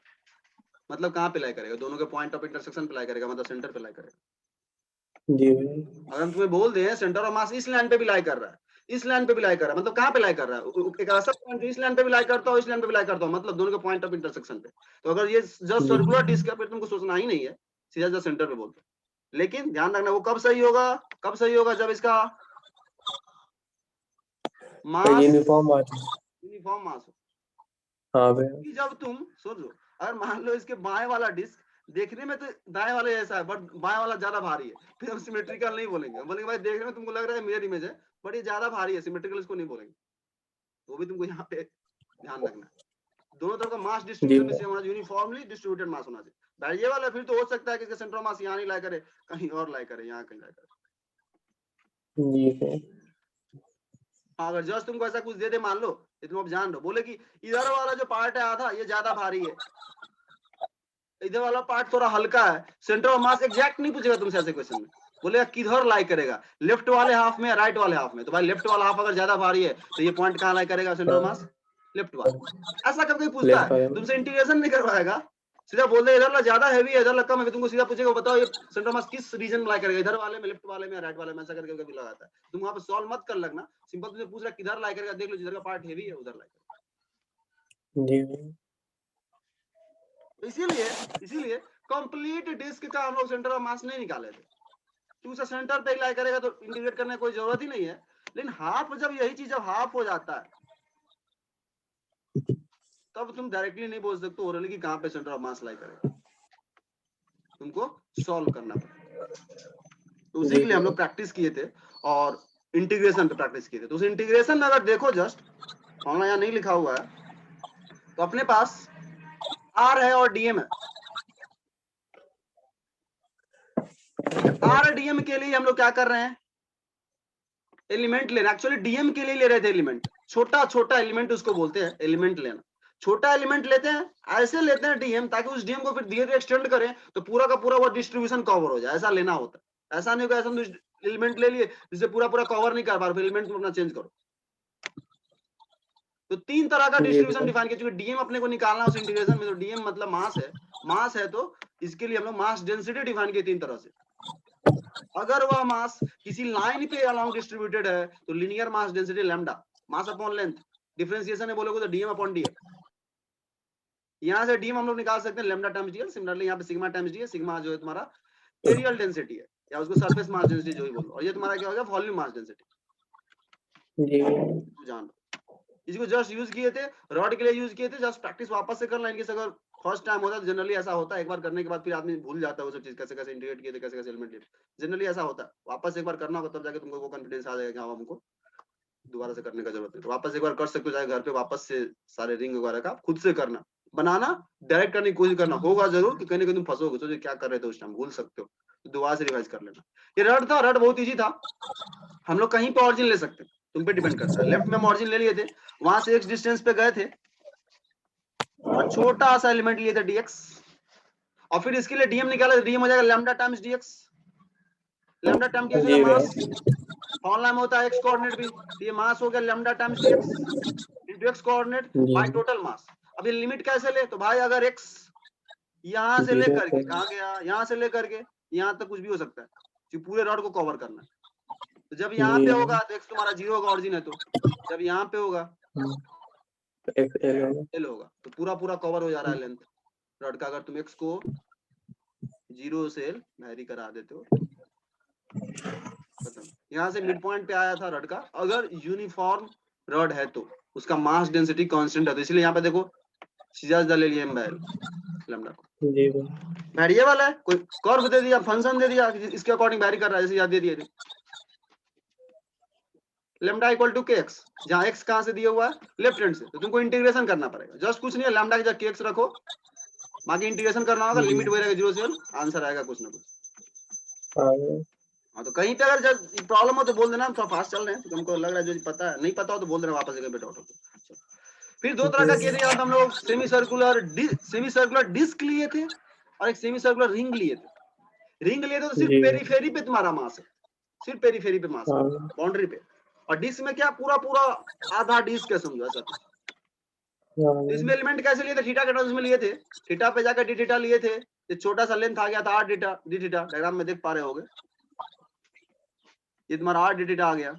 मतलब कहाँ पे लाई करेगा? दोनों के पॉइंट ऑफ इंटरसेक्शन पे लाई करेगा, मतलब सेंटर पे लाई करेगा। जी भैया। अगर हम तुम्हें बोल दें सेंटर ऑफ मास इस लाइन पे भी लाई कर रहा है, इस लाइन पे भी लाई कर रहा है, मतलब कहाँ पे लाई कर रहा है? एक ऐसा पॉइंट इस लाइन पे भी लाई करता हूँ, इस लाइन पे भी लाई करता हूँ, मतलब दोनों के पॉइंट ऑफ इंटरसेक्शन पे। तो अगर ये जस्ट सर्कुलर डिस्क है फिर तुमको सोचना ही नहीं है, सीधा सेंटर पे बोलते हैं। लेकिन ध्यान रखना वो कब सही होगा जब इसका मास यूनिफॉर्म मास। हो। हाँ भैया। कि जब तुम सोचो, अगर मान लो इसके बाएं वाला डिस्क देखने में तो दाएं वाले जैसा है, बट बाएं वाला ज्यादा भारी है, फिर हम सिमेट्रिकल नहीं बोलेंगे, बोलेंगे भाई देखने में तुमको लग रहा है मिरर इमेज है, बट ये ज्यादा भारी है, सिमेट्रिकल इसको नहीं बोलेंगे। वो भी तुमको यहाँ पे ध्यान रखना है। दोनों तरफ का मास जी डिस्ट्रीब्यूशन में सेम होना चाहिए, यूनिफॉर्मली डिस्ट्रीब्यूटेड मास होना चाहिए। भाई ये वाला फिर तो हो सकता है कि इसका सेंटर मास यहाँ नहीं लाई करे, कहीं और लाई करे, यहाँ कहीं लाई करे। जी भैया। हाँ, अगर जस्ट तुमको ऐसा कुछ दे दे, मान लो ये तुम अब जान रहे हो, बोले कि इधर वाला जो पार्ट है आधा ये ज्यादा भारी है, इधर वाला पार्ट थोड़ा हल्का है, सेंटर ऑफ मास एग्जैक्ट नहीं पूछेगा तुमसे ऐसे क्वेश्चन में, बोलेगा किधर लाई करेगा, लेफ्ट वाले हाफ में या राइट वाले हाफ में। तो भाई लेफ्ट वाला हाफ अगर ज्यादा भारी है तो ये पॉइंट कहाँ लाई करेगा सेंटर ऑफ मास, लेफ्ट वाला। ऐसा कभी पूछता लेफ्ट है, वाला। तुमसे इंटीग्रेशन नहीं करवाएगा, सीधा बोल दे इधर ज्यादा हैवी है, इधर कम है, तुमको सीधा पूछेगा बताओ ये सेंटर मास किस रीजन में लाई करेगा, इधर वाले में, लेफ्ट वाले में, राइट वाले में, ऐसा करके कभी लगाता है। तुम वहां पे सॉल्व मत कर लगना, सिंपल तुमसे पूछ रहा है किधर लाई करेगा, देख लो जिधर का पार्ट हैवी है उधर लाई करेगा। जी भैया। इसीलिए कंप्लीट डिस्क का हम लोग सेंटर ऑफ मास नहीं निकाले थे, क्योंकि उसे सेंटर पे लाई करेगा तो इंटीग्रेट करने की कोई जरूरत ही नहीं है। लेकिन हाफ, जब यही चीज जब हाफ हो जाता है तब तुम डायरेक्टली नहीं बोल सकते ओरली कि कहां पे सेंटर ऑफ मास लाई करेगा, तुमको सॉल्व करना पड़ेगा। तो उसी के लिए हम लोग प्रैक्टिस किए थे और इंटीग्रेशन पे प्रैक्टिस किए थे। तो उस इंटीग्रेशन में अगर देखो, जस्ट फॉर्मूला यहाँ नहीं लिखा हुआ है, तो अपने पास आर है और डीएम है। आर डीएम के लिए हम लोग क्या कर रहे हैं, एलिमेंट लेना। एक्चुअली डीएम के लिए ले रहे थे एलिमेंट, छोटा छोटा एलिमेंट उसको बोलते हैं एलिमेंट लेना। छोटा एलिमेंट लेते हैं, ऐसे लेते हैं डीएम, ताकि उस डीएम को फिर धीरे धीरे एक्सटेंड करें तो पूरा का पूरा वो डिस्ट्रीब्यूशन कवर हो जाए, ऐसा लेना होता है। ऐसा नहीं होगा ऐसा एलिमेंट ले लिए जिससे पूरा पूरा कवर नहीं कर पा रहे, फिर एलिमेंट तुम अपना चेंज करो। तो तीन तरह का डिस्ट्रीब्यूशन डिफाइन किया, क्योंकि डीएम अपने को निकालना है उस इंटीग्रेशन में, तो डीएम मतलब मास है, तो इसके लिए हम लोग मास डेंसिटी डिफाइन किए तीन तरह से। अगर वह मास किसी लाइन पे अलोंग डिस्ट्रीब्यूटेड है तो linear mass density lambda, mass upon length, differentiation में बोलोगे तो डीएम अपॉन डीएल। यहां से डीएम हम लोग निकाल सकते हैं लैम्डा टाइम्स डीएल। सिमिलरली यहाँ पे सिग्मा टाइम्स डीएल, सिग्मा जो है तुम्हारा एरियल डेंसिटी है, या उसको सरफेस मास डेंसिटी जो ही बोलो, और ये तुम्हारा क्या हो गया वॉल्यूम मास डेंसिटी। जी जान इसको जस्ट यूज किए थे, रॉड के लिए यूज किए थे, जस्ट प्रैक्टिस वापस से करना। इनके अगर फर्स्ट टाइम होता है तो जनरली ऐसा होता है, एक बार करने के बाद फिर आदमी भूल जाता है वो सब चीज, कैसे कैसे इंटीग्रेट किए थे, कैसे कैसे एलिमेंट लिए, जनरली ऐसा होता है। वापस एक बार करना होगा तब जाके तुमको वो कॉन्फिडेंस आ जाएगा कि हाँ हमको दोबारा से करने का जरूरत नहीं। तो वापस एक बार कर सकते हो, चाहे घर पे वापस से सारे रिंग वगैरह का खुद से करना, बनाना, डायरेक्ट करने की कोशिश करना, होगा जरूर कि कहीं ना कहीं तुम फंसोगे, सोचो क्या कर रहे थे उस टाइम, भूल सकते हो, तो दोबारा से रिवाइज कर लेना। ये रड था, रड बहुत ईजी था, हम लोग कहीं पे ऑरिजिन ले सकते हैं, तुम पे डिपेंड करता है। लेफ्ट में हम ऑरिजिन ले लिए थे, वहां से एक्स डिस्टेंस पे गए थे और छोटा सा एलिमेंट लिए थे डीएक्स, और फिर इसके लिए डीएम निकाला, डीएम हो जाएगा lambda times DX. Lambda time क्या होगा, मास, फॉर्मूला में होता है एक्स कोऑर्डिनेट भी, तो ये मास हो गया lambda times DX into X coordinate by total mass. अब ये लिमिट कैसे ले, तो भाई अगर एक्स यहां से लेकर के कहां गया, यहां से लेकर के यहां तक कुछ भी हो सकता है, कि पूरे रॉड को कवर करना है। तो जब यहाँ पे होगा तो एक्स तुम्हारा 0 होगा, ऑरिजिन है, तो जब यहाँ पे होगा एल होगा, तो पूरा पूरा कवर हो जा रहा है लेंथ रॉड का। अगर तुम एक्स को 0 से वैरी करा देते हो, खत्म। यहाँ से मिड पॉइंट पे आया था रॉड का, अगर यूनिफॉर्म रॉड है तो उसका मास डेंसिटी कांस्टेंट है, तो इसलिए यहाँ पे देखो सीधा ले लिया लैम्डा को। ये वाला है, कोई कर्व दे दिया, फंक्शन दे दिया, इसके अकॉर्डिंग वैरी कर रहा है, जैसे याद दे दिए थे लैम्डा इक्वल टू केएक्स, जहां एक्स कहां से दिया हुआ है लेफ्ट हैंड से, तो तुमको इंटीग्रेशन करना पड़ेगा। जस्ट कुछ नहीं है, लैम्डा की जगह केएक्स रखो, बाकी इंटीग्रेशन करना होगा, लिमिट वही रहेगा 0 से l, आंसर आएगा कुछ ना कुछ। हाँ, तो कहीं पे अगर जब प्रॉब्लम हो तो बोल देना, हम थोड़ा फास्ट चल रहे हैं, तो तुमको लग रहा है जो पता है नहीं पता हो तो बोल देना, वापस एक बेटा ऑटो। फिर दो तरह का किए थे, हम लोग सेमी सर्कुलर डिस्क लिए थे और एक सेमी सर्कुलर रिंग लिए थे। रिंग लिए थे तो सिर्फ पेरीफेरी पे तुम्हारा मास है, सिर्फ पेरीफेरी पे मास है, बाउंड्री पे। और डिस्क में क्या पूरा पूरा आधा डिस्क है, समझो ऐसा कुछ। तो इसमें एलिमेंट कैसे लिए थे, थीटा के टर्म्स में लिए थे, थीटा पे जाकर डी थीटा लिए थे, ये छोटा सा लेंथ आ गया था R theta, D theta diagram में देख पा रहे होगे, ये तुम्हारा आर डी थीटा आ गया,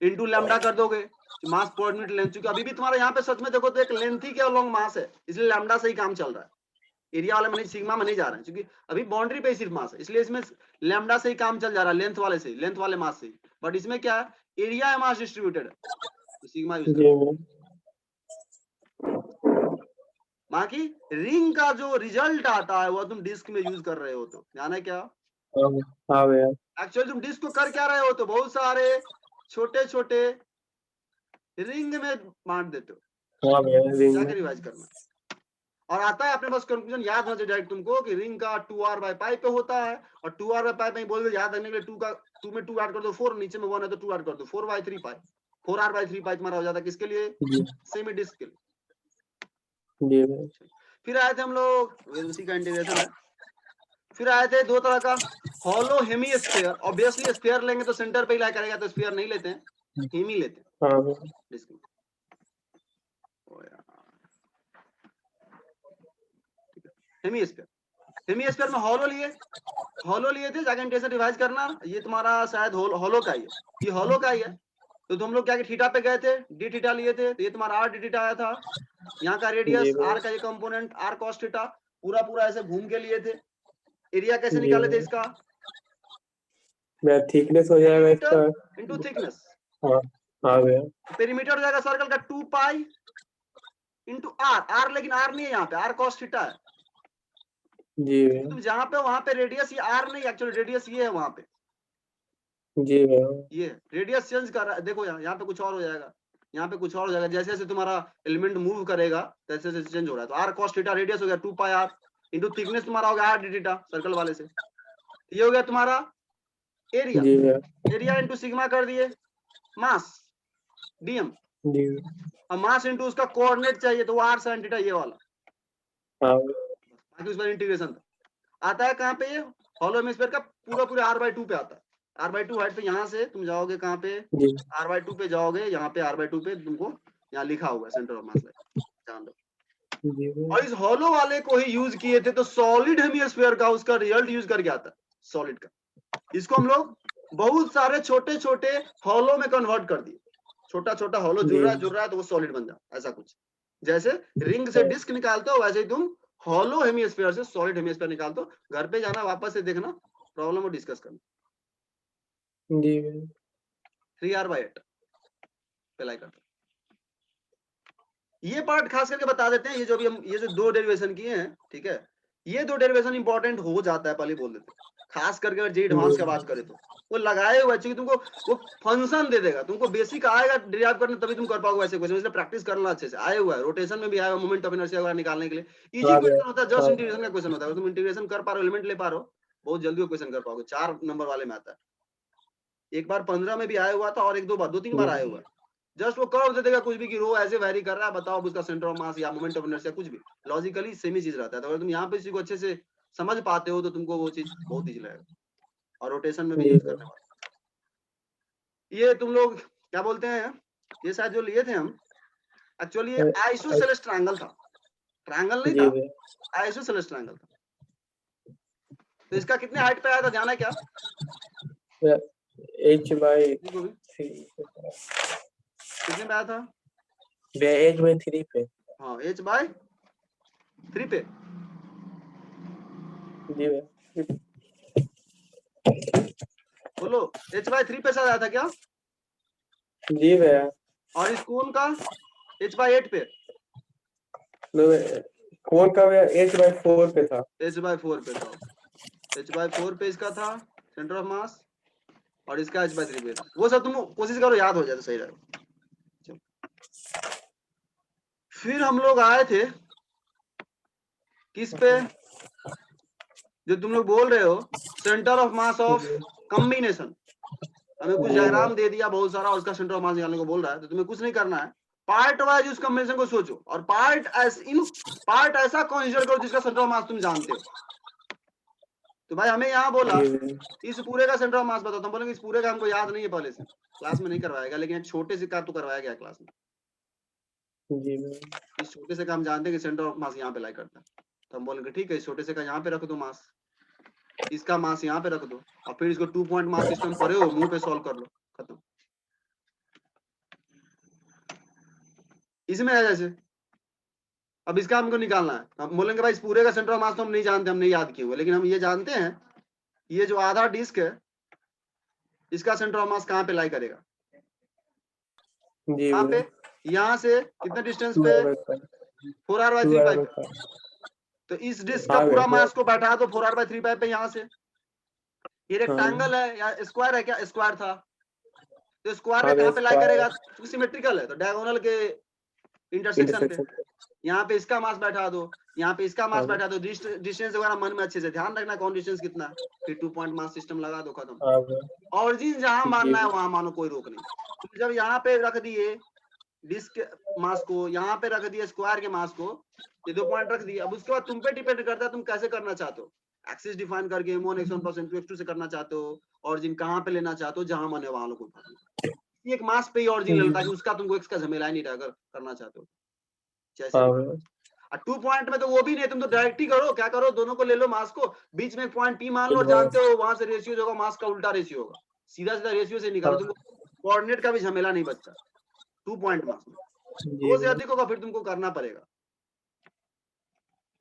इनटू लैम्डा कर दोगे मास पर यूनिट लेंथ, क्योंकि अभी भी तुम्हारा यहाँ पे सच में देखो तो एक लेंथ ही के अलोंग मास है, इसलिए लैम्डा से ही काम चल रहा है। एरिया वाले में नहीं, सिग्मा में नहीं जा रहे हैं, क्योंकि अभी बाउंड्री पे ही सिर्फ मास है, इसलिए इसमें लैम्डा से ही काम चल जा रहा है, लेंथ वाले से, लेंथ वाले मास से। बट इसमें क्या है, एरिया है मास डिस्ट्रीब्यूटेड है, तो सिग्मा यूज जी करना। मैम। बाकी रिंग का जो रिजल्ट आता है वो तुम डिस्क में यूज कर रहे हो, तो ध्यान है क्या, हाँ भैया। एक्चुअली तुम डिस्क को कर क्या रहे हो, तो बहुत सारे छोटे छोटे रिंग में बांट देते हो, हाँ भैया, रिंग जाके में। रिवाइज करना। और आता है अपने पास कंक्लूजन, याद होना चाहिए डायरेक्ट तुमको कि रिंग का 2r/π पे होता है, और 2r/π में बोल दो, याद रखने के लिए 2 में 2 ऐड कर दो 4, नीचे में 1 है तो 2 ऐड कर दो 4/3π, 4r/3π तुम्हारा हो जाता है, किसके लिए, जी सेमी डिस्क के लिए। जी भैया। फिर आए थे हम लोग, उसी का इंटीग्रेशन है। फिर आए थे दो तरह का, हॉलो हेमीस्फीयर, ऑब्वियसली स्फीयर लेंगे तो सेंटर पे ही लाई करेगा, तो स्फीयर नहीं लेते हैं, हेमी लेते हैं हाँ भैया। डिस्क में। ओ यार, हेमीस्फीयर, हेमीस्फीयर में हॉलो लिए थे, जाके इंटीग्रेशन रिवाइज करना, ये तुम्हारा शायद हॉलो का ही है, ये हॉलो का ही है। तो तुम लोग क्या कि थीटा पे गए थे, डी थीटा लिए थे, तो ये तुम्हारा आर डी थीटा आया था, यहाँ का जी रेडियस भैया। आर का ये कंपोनेंट आर कॉस थीटा, पूरा पूरा ऐसे घूम के लिए थे। एरिया कैसे जी निकाले थे भैया। इसका, भैया थिकनेस हो जाएगा इसका। पेरीमीटर इनटू थिकनेस, हाँ हाँ भैया। पेरीमीटर हो जाएगा सर्कल का 2π इनटू आर, आर लेकिन आर नहीं है यहाँ पे, आर कॉस थीटा है, जी भैया। तुम जहाँ पे वहां पे रेडियस, ये आर नहीं, एक्चुअली रेडियस ये है वहां पे, जी भैया। ये रेडियस चेंज कर रहा है, देखो यहाँ पे कुछ और हो जाएगा, यहाँ पे कुछ और हो जाएगा, जैसे जैसे तुम्हारा एलिमेंट मूव करेगा तैसे जैसे चेंज हो रहा है। तो आर कॉस थीटा रेडियस हो गया 2πr इनटू थिकनेस तुम्हारा हो गया आर डी थीटा सर्कल वाले से, ये हो गया तुम्हारा एरिया, जी भैया। एरिया इनटू सिग्मा कर दिए मास dm, जी और मास इनटू उसका कोऑर्डिनेट चाहिए तो वो r sin थीटा ये वाला, हाँ बाकी उस पर इंटीग्रेशन आता है कहाँ पे, ये हॉलो हेमिस्फीयर का पूरा पूरा r/2 पे आता है, r/2 हाइट पे, यहाँ से तुम जाओगे कहाँ पे, जी r/2 पे जाओगे, यहाँ पे r/2 पे तुमको यहाँ लिखा हुआ है सेंटर ऑफ मास जान दो। जी भैया। और इस हॉलो वाले को ही यूज किए थे, तो सॉलिड हेमिस्फीयर का उसका रिजल्ट यूज करके आता है सॉलिड का, इसको हम लोग बहुत सारे छोटे छोटे हॉलो में कन्वर्ट कर दिए, छोटा छोटा हॉलो जुड़ रहा है तो वो सॉलिड बन जाए, ऐसा कुछ, जैसे रिंग से डिस्क निकालते हो वैसे ही तुम हॉलो हेमिस्फीयर से सॉलिड हेमिस्फीयर निकालते हो। घर पे जाना, वापस से देखना, प्रॉब्लम को डिस्कस करना। जी भैया। 3r/8 पे लाई करते हैं। ये पार्ट खास करके बता देते हैं, ये जो भी हम ये जो 2 डेरिवेशन किए हैं, ठीक है, ये 2 डेरिवेशन इंपॉर्टेंट हो जाता है, पहले बोल देते हैं, खास करके अगर जे एडवांस का बात करें तो वो लगाए हुए, क्योंकि तुमको वो फंक्शन दे देगा, तुमको बेसिक आएगा डिराइव करने तभी तुम कर पाओगे ऐसे क्वेश्चन, इसलिए प्रैक्टिस करना अच्छे से, आए हुआ है रोटेशन में भी आया हुआ, मोमेंट ऑफ इनर्शिया वगैरह निकालने के लिए इजी हाँ क्वेश्चन भैया। होता है, जस्ट हाँ इंटीग्रेशन का क्वेश्चन होता है, तुम इंटीग्रेशन कर पा रहे हो, एलिमेंट ले पा रहे हो, बहुत जल्दी वो क्वेश्चन कर पाओगे, 4 नंबर वाले में आता है, एक बार 15 में भी आया हुआ था, और एक दो तीन बार आया हुआ है, जस्ट वो कर्व दे देगा कुछ भी कि रो ऐसे वैरी कर रहा है, बताओ अब उसका सेंटर ऑफ मास या मोमेंट ऑफ इनर्शिया, कुछ भी लॉजिकली सेम ही चीज रहता है, तो अगर तुम यहाँ पे इसी को अच्छे से समझ पाते हो तो तुमको वो चीज बहुत इजी लगेगा, और रोटेशन में भी जी यूज भैया। करने वाला। ये तुम लोग क्या बोलते हैं, ये शायद जो लिए थे हम, एक्चुअली ये आइसोसेलेस ट्रायंगल था, ट्रायंगल नहीं जी था, भैया। आइसोसेलेस ट्रायंगल था। तो इसका कितने हाइट पे आया था, ध्यान है क्या, h/3 कितने पे आया था, भैया, h/3 पे। हाँ h/3 पे, जी भैया। बोलो h/3 पे शायद आया था क्या, जी भैया। और इस कोन का h/8 पे, कौन का भैया h/4 पे था। h/4 पे था, h/4 पे इसका था सेंटर ऑफ मास, और इसका h/3 पे था, वो सब तुम कोशिश करो याद हो जाए तो सही रहेगा। फिर हम लोग आए थे किस पे, जो तुम लोग बोल रहे हो centre of mass of combination, हमें कुछ डायग्राम दे दिया बहुत सारा, उसका सेंटर ऑफ मास निकालने को बोल रहा है, तो तुम्हें कुछ नहीं करना है, पार्ट वाइज उस कॉम्बिनेशन को सोचो, और पार्ट ऐसा कंसीडर करो जिसका सेंटर ऑफ मास तुम जानते हो। तो भाई हमें यहाँ बोला इस पूरे का सेंटर ऑफ मास बताओ, तो हम बोलेंगे इस पूरे का हमको याद नहीं है, पहले से क्लास में नहीं करवाएगा, लेकिन छोटे से का तो करवाया गया क्लास में, जी इस छोटे से का हम जानते हैं कि सेंटर ऑफ मास यहाँ पे लाई करता है, तो हम बोलेंगे ठीक है, इस छोटे से का यहाँ पे रख दो मास, इसका मास यहाँ पे रख दो, और फिर इसको 2 पॉइंट मास सिस्टम पढ़े हो, मुंह पे सॉल्व कर लो, खत्म। इसमें है जैसे अब इसका हमको निकालना है। हम बोलेंगे भाई इस पूरे का सेंटर ऑफ मास तो हम नहीं जानते, हम नहीं याद किए हुए, लेकिन हम ये जानते हैं ये जो आधा डिस्क है इसका सेंटर ऑफ मास कहाँ पे लाई करेगा? जी कहाँ भैया, पे? यहाँ से कितने डिस्टेंस 2 पे? r by 5, 4r/3 2 r pipe. by 5। तो इस डिस्क का हाँ पूरा भैया, मास को बैठा दो 4r/3 पाइप पे यहाँ से। ये हाँ रेक्टेंगल है या स्क्वायर है? क्या स्क्वायर था? तो स्क्वायर हाँ के भैया, कहाँ पे लाई करेगा? क्योंकि सिमेट्रिकल है तो डायगोनल के इंटरसेक्शन पे। इंटरसेक्शन। यहाँ पे इसका मास बैठा दो, यहाँ पे इसका मास हाँ बैठा दो। डिस्टेंस वगैरह मन में अच्छे से ध्यान रखना कौन डिस्टेंस कितना है, फिर 2 पॉइंट मास सिस्टम लगा दो, खत्म। हाँ भैया, ऑरिजिन जहां जी मानना है भैया, वहां मानो, कोई रोक नहीं। तुम जब यहाँ पे रख दिए डिस्क मास को, यहाँ पे रख दिए स्क्वायर के मास को, ये 2 पॉइंट रख दिए। अब उसके बाद तुम पे डिपेंड करता है तुम कैसे करना चाहते हो। एक्सिस डिफाइन करके m1 x1 + x2 से करना चाहते हो, ऑरिजिन कहाँ पे लेना चाहते हो, जहां मन है वहां लो। एक मास पे ही ऑरिजिन ले लो ताकि उसका तुमको एक्स का झमेला ही नहीं रहा, अगर करना चाहते हो जैसे हाँ भी। भैया, और 2 पॉइंट में तो वो भी नहीं, तुम तो डायरेक्ट ही करो। क्या करो, दोनों को ले लो मास को, बीच में एक पॉइंट पी मान लो, और जानते हो वहां से रेशियो जो होगा मास का उल्टा रेशियो होगा, सीधा सीधा रेशियो से निकालो, तुमको कोऑर्डिनेट का भी झमेला नहीं बचता 2 पॉइंट मास में। जी 2 से भैया, अधिक होगा फिर तुमको करना पड़ेगा।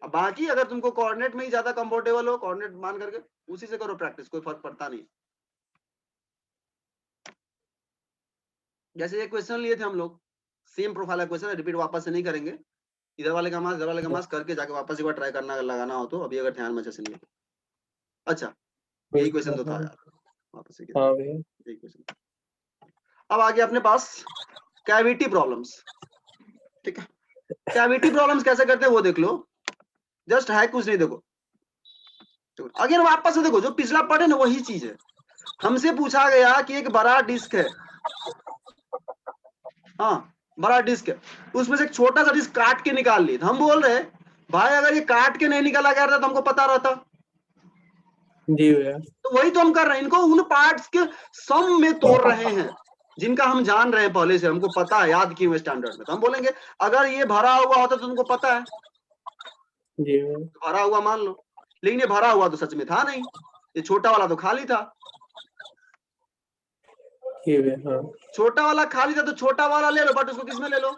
अब बाकी अगर तुमको कोऑर्डिनेट में ही ज्यादा कंफर्टेबल हो, कोऑर्डिनेट मान करके उसी से करो प्रैक्टिस, कोई फर्क पड़ता नहीं। जैसे ये क्वेश्चन लिए थे हम लोग, सेम प्रोफाइल का क्वेश्चन, रिपीट वापस से नहीं करेंगे। इधर वाले का मास इधर वाले का मास करके जाके वापस एक बार ट्राई करना, अगर लगाना हो तो, अभी अगर ध्यान में अच्छे से नहीं है। अच्छा यही क्वेश्चन तो था यार, वापस से हाँ भैया, यही क्वेश्चन। अब आ गया अपने पास कैविटी प्रॉब्लम्स। ठीक है, कैविटी प्रॉब्लम्स कैसे करते हैं वो देख लो, जस्ट है कुछ नहीं। देखो अगेन वापस से देखो, जो पिछला पढ़े ना वही चीज है। हमसे पूछा गया कि एक बड़ा डिस्क है, हाँ बड़ा डिस्क है, उसमें से एक छोटा सा डिस्क काट के निकाल लिए। हम बोल रहे भाई अगर ये काट के नहीं निकाला गया था तो हमको पता रहता। जी भैया, तो वही तो हम कर रहे हैं, इनको उन पार्ट्स के सम में तोड़ रहे हैं जिनका हम जान रहे हैं पहले से, हमको पता है, याद किए हुए स्टैंडर्ड में। तो हम बोलेंगे अगर ये भरा हुआ होता तो तुमको पता है, जी भैया, तो भरा हुआ मान लो। लेकिन ये भरा हुआ तो सच में था नहीं, ये छोटा वाला तो खाली था। जी भैया, हाँ, छोटा वाला खाली था तो छोटा वाला ले लो, बट उसको किस में ले लो?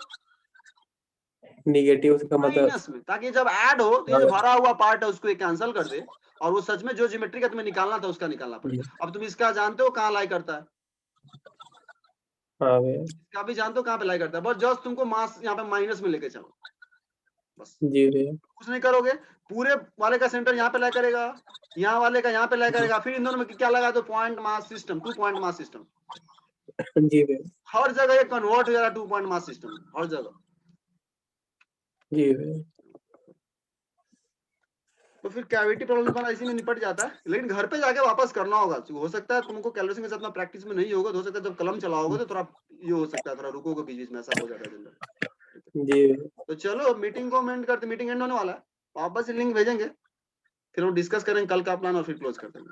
निगेटिव का मतलब। माइनस में, ताकि जब ऐड हो तो ये जो भरा हुआ पार्ट है उसको ये कैंसिल कर दे, और वो सच में जो ज्योमेट्री का तुम्हें निकालना था उसका निकालना पड़े। अब तुम इसका जानते हो कहाँ लाई करता है, हाँ भैया, इसका भी जानते हो कहाँ पे लाई करता है, बस जस्ट तुमको मास यहाँ पे माइनस में लेके चलो बस। जी भैया, कुछ नहीं करोगे, पूरे वाले का सेंटर यहाँ पे लाई करेगा, यहाँ वाले का यहाँ पे लाई करेगा, फिर इन दोनों में क्या लगा दो, point mass system, 2 point mass system. जी भैया, हर जगह ये कन्वर्ट हो जा रहा है 2 पॉइंट मास सिस्टम, हर जगह। जी भैया, तो फिर कैविटी प्रॉब्लम तुम्हारा इसी में निपट जाता है। लेकिन घर पे जाके वापस करना होगा, हो सकता है तुमको कैलकुलेशन के साथ में प्रैक्टिस में नहीं होगा, तो हो सकता है जब कलम चलाओगे तो थोड़ा ये हो सकता है, थोड़ा रुकोगे बीच बीच में, ऐसा हो जाता है जनरल। जी भैया। तो चलो मीटिंग को एंड करते, मीटिंग एंड होने वाला है, वापस से लिंक भेजेंगे, फिर हम डिस्कस करेंगे कल का प्लान और फिर क्लोज कर देंगे।